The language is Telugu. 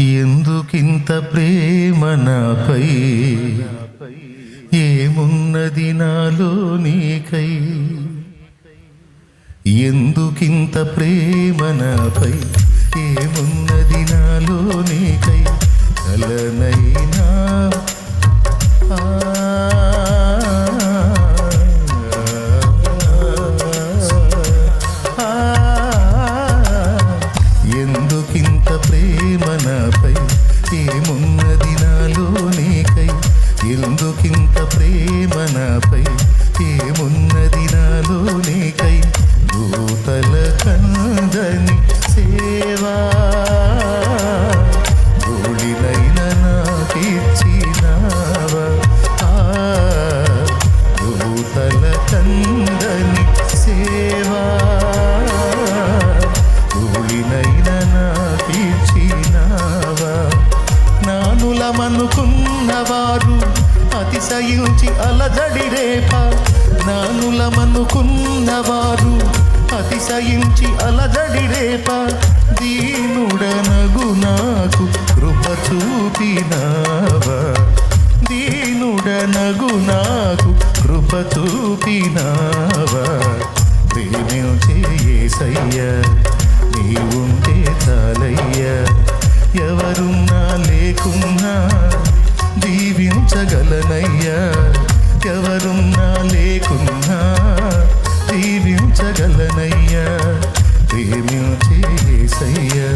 ఎందుకింత ప్రేమ నాపై, ఏమున్నది నాలో నీకై. ఎందుకింత ప్రేమ నాపై, ఏమున్నది నాలో నీకై. కలనైనా ఎందుకింత ప్రేమ నాపై, ఏమున్నది నాలో నీకై. ఎందుకింత ప్రేమ నాపై, ఏమున్నది నాలో నీకై. భూతల కందని సేవా ధూళినైన నాకిచ్చినావా. భూతల కందని సేవా ధూళినైన నాకిచ్చినావా. నానులమనుకున్నవారు అతిశయించి అలజడి రేప. నానులమనుకున్నవారు అతిశయించి అలజడి రేప. దీనుడనగు నాకు కృప చూపినావా. దీనుడనగు నాకు కృప చూపినావా. ప్రేమించే యేసయ్యా నీవుంటే చాలయ్యా. ఎవరున్నా లేకున్నా జీవించగలనయ్యా. ఎవరున్నా లేకున్నా జీవించగలనయ్యా. ప్రేమించే యేసయ్యా.